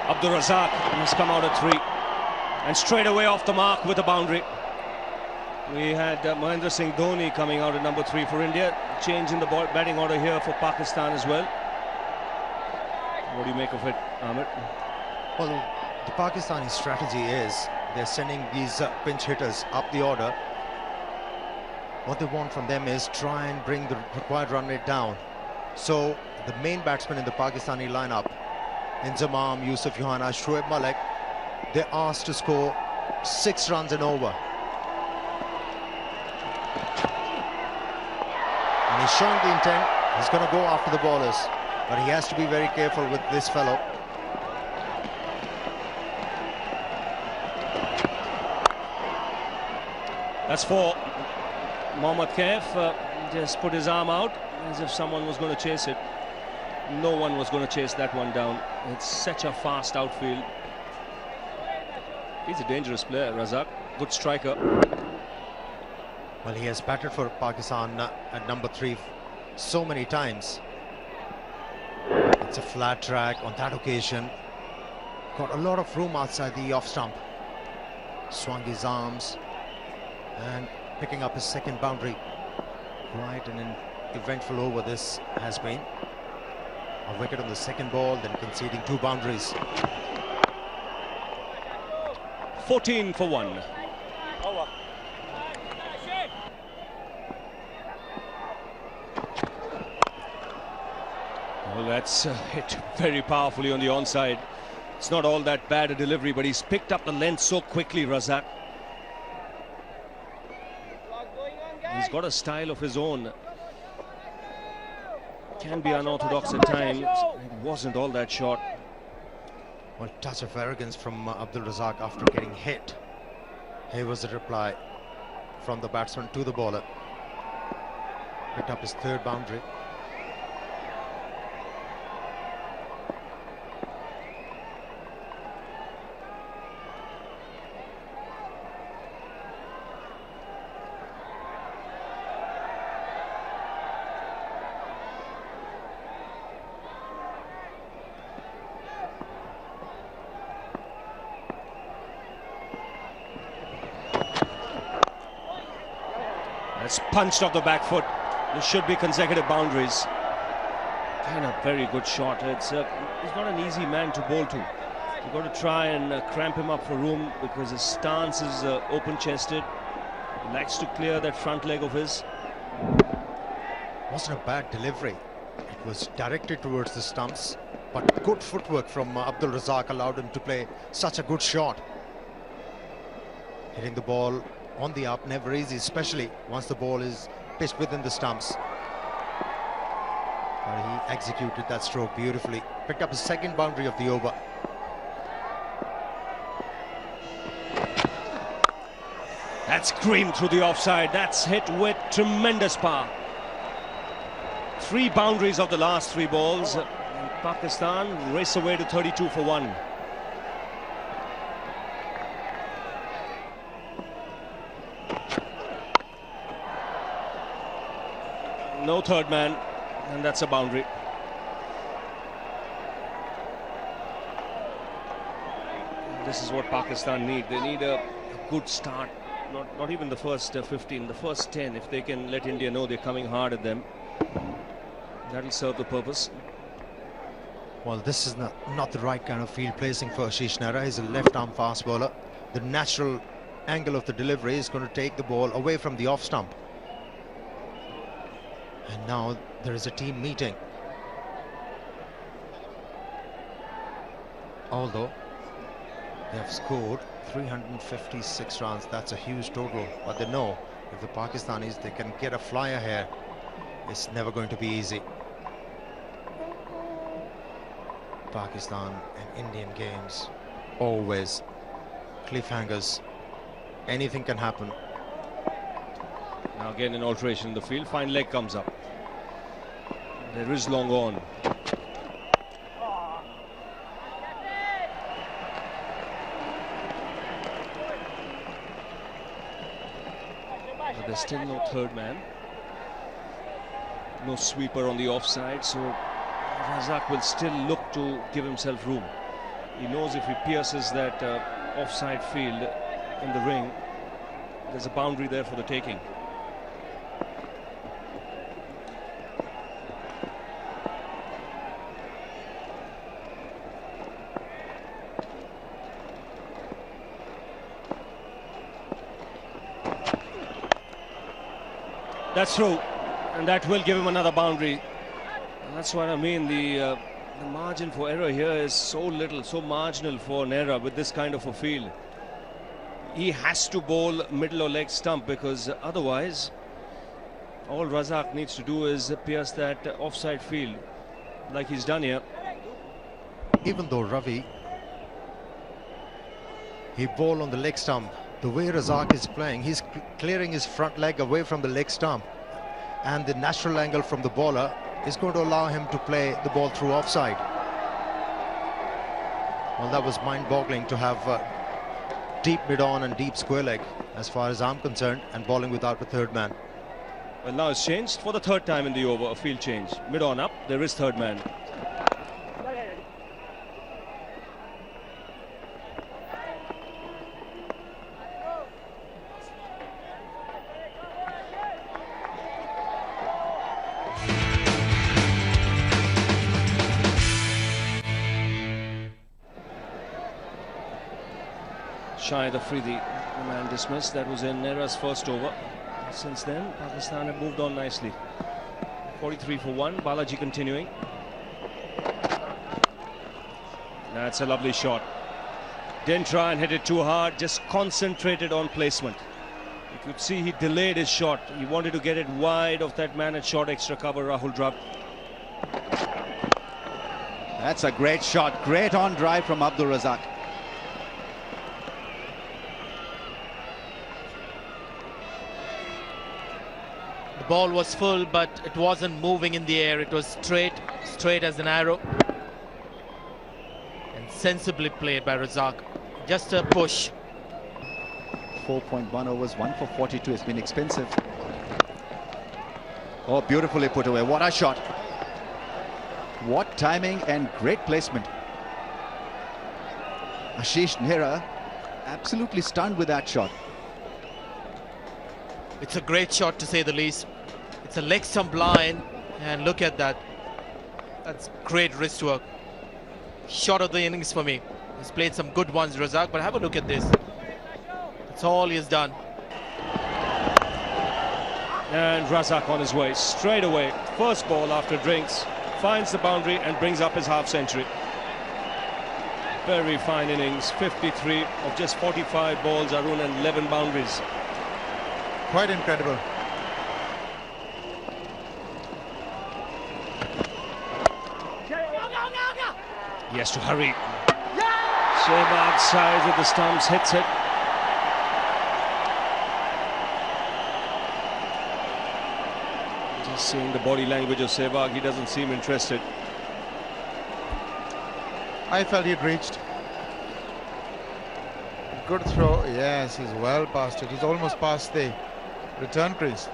Abdul Razzaq has come out at 3 and straight away off the mark with a boundary. We had Mahendra Singh Dhoni coming out at number 3 for India. Change in the batting order here for Pakistan as well. What do you make of it, Ahmed? Well, the Pakistani strategy is they're sending these pinch hitters up the order. What they want from them is try and bring the required run rate down. So the main batsmen in the Pakistani lineup, Inzamam, Yusuf Yohana, Shoaib Malik, they're asked to score 6 runs and over. And he's showing the intent. He's going to go after the bowlers, but he has to be very careful with this fellow. That's 4. Mohammad Kaif just put his arm out as if someone was going to chase it. No one was going to chase that one down. It's such a fast outfield. He's a dangerous player, Razzaq. Good striker. Well, he has batted for Pakistan at number 3 so many times. It's a flat track on that occasion. Got a lot of room outside the off stump. Swung his arms and picking up his second boundary. Quite an eventful over this has been. A wicket on the second ball, then conceding 2 boundaries. 14 for 1. Well, that's hit very powerfully on the onside. It's not all that bad a delivery, but he's picked up the length so quickly, Razzaq. He's got a style of his own. Can be unorthodox at times. It wasn't all that short. Well, touch of arrogance from Abdul Razzaq after getting hit. Here was the reply from the batsman to the bowler. Picked up his 3rd boundary. It's punched off the back foot. There should be consecutive boundaries. Again, a very good shot. He's not an easy man to bowl to. You've got to try and cramp him up for room because his stance is open-chested. He likes to clear that front leg of his. Wasn't a bad delivery. It was directed towards the stumps, but good footwork from Abdul Razzaq allowed him to play such a good shot. Hitting the ball on the up, never easy, especially once the ball is pitched within the stumps. But he executed that stroke beautifully. Picked up his 2nd boundary of the over. That's screamed through the offside. That's hit with tremendous power. 3 boundaries of the last 3 balls. And Pakistan race away to 32 for 1. No 3rd man, and that's a boundary. This is what Pakistan need. They need a good start. Not even the first 15, the first 10. If they can let India know they're coming hard at them, that'll serve the purpose. Well, this is not the right kind of field placing for Ashish Nehra. He's a left-arm fast bowler. The natural angle of the delivery is going to take the ball away from the off stump. And now there is a team meeting. Although they have scored 356 runs, that's a huge total. But they know if the Pakistanis, they can get a flyer here, it's never going to be easy. Pakistan and Indian games, always cliffhangers. Anything can happen. Now again an alteration in the field. Fine leg comes up. There is long on. But there's still no 3rd man. No sweeper on the offside, so Razzaq will still look to give himself room. He knows if he pierces that offside field in the ring, there's a boundary there for the taking. That's through, and that will give him another boundary. And that's what I mean. The margin for error here is so little, so marginal for an error with this kind of a field. He has to bowl middle or leg stump, because otherwise all Razzaq needs to do is pierce that offside field like he's done here. Even though Ravi, he bowled on the leg stump, the way Razzaq is playing, he's clearing his front leg away from the leg stump, and the natural angle from the bowler is going to allow him to play the ball through offside. Well, that was mind-boggling to have deep mid-on and deep square leg as far as I'm concerned, and bowling without a third man. Well, now it's changed for the third time in the over, a field change. Mid-on up, there is third man. Shy the Afridi, the man dismissed. That was in Nehra's first over. Since then, Pakistan have moved on nicely. 43 for 1. Balaji continuing. That's a lovely shot. Didn't try and hit it too hard, just concentrated on placement. You could see he delayed his shot. He wanted to get it wide of that man at short extra cover, Rahul Dravid. That's a great shot. Great on drive from Abdul Razzaq. The ball was full, but it wasn't moving in the air. It was straight as an arrow. And sensibly played by Razzaq. Just a push. 4.1 overs, 1 for 42. It's been expensive. Oh, beautifully put away. What a shot. What timing and great placement. Ashish Nehra absolutely stunned with that shot. It's a great shot, to say the least. It's a leg stump line, and look at that. That's great wrist work. Shot of the innings for me. He's played some good ones, Razzaq, but have a look at this. That's all he has done. And Razzaq on his way, straight away. First ball after drinks, finds the boundary and brings up his half century. Very fine innings, 53 of just 45 balls, Arun, and 11 boundaries. Quite incredible. He has to hurry. Sehwag sides with the stumps, hits it. Just seeing the body language of Sehwag, he doesn't seem interested. I felt he'd reached. Good throw. Yes, he's well past it. He's almost past the return crease.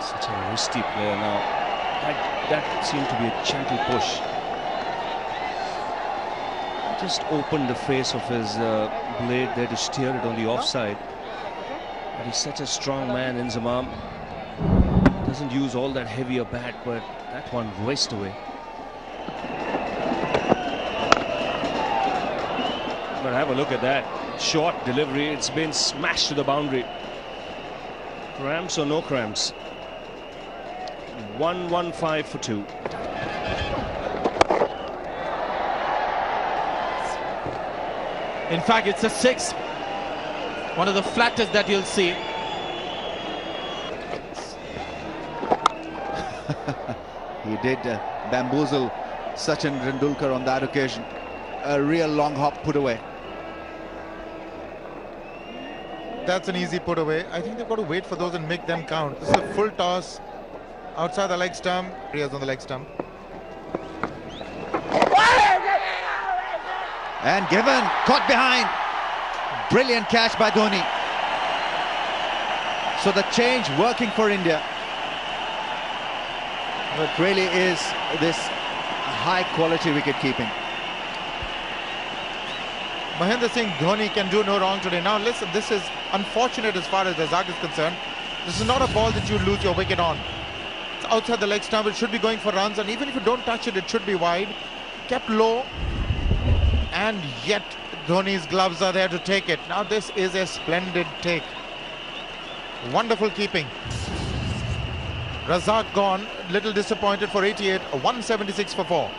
Such a risky player now. That seemed to be a gentle push. Just opened the face of his blade there to steer it on the offside. But he's such a strong man in Zamam. Doesn't use all that heavier bat, but that one raced away. But have a look at that. Short delivery. It's been smashed to the boundary. Cramps or no cramps? 115 for 2. In fact, it's a 6. One of the flattest that you'll see. He did bamboozle Sachin Tendulkar on that occasion. A real long hop put away. That's an easy put away. I think they've got to wait for those and make them count. This is a full toss outside the leg stump. Riaz on the leg stump. And given, caught behind. Brilliant catch by Dhoni. So the change working for India. It really is this high quality wicket keeping. Mahendra Singh Dhoni can do no wrong today. Now listen, this is unfortunate as far as Razzaq is concerned. This is not a ball that you lose your wicket on. It's outside the leg stump. It should be going for runs, and even if you don't touch it, it should be wide. Kept low, and yet Dhoni's gloves are there to take it. Now this is a splendid take. Wonderful keeping. Razzaq gone, little disappointed for 88, 176 for 4.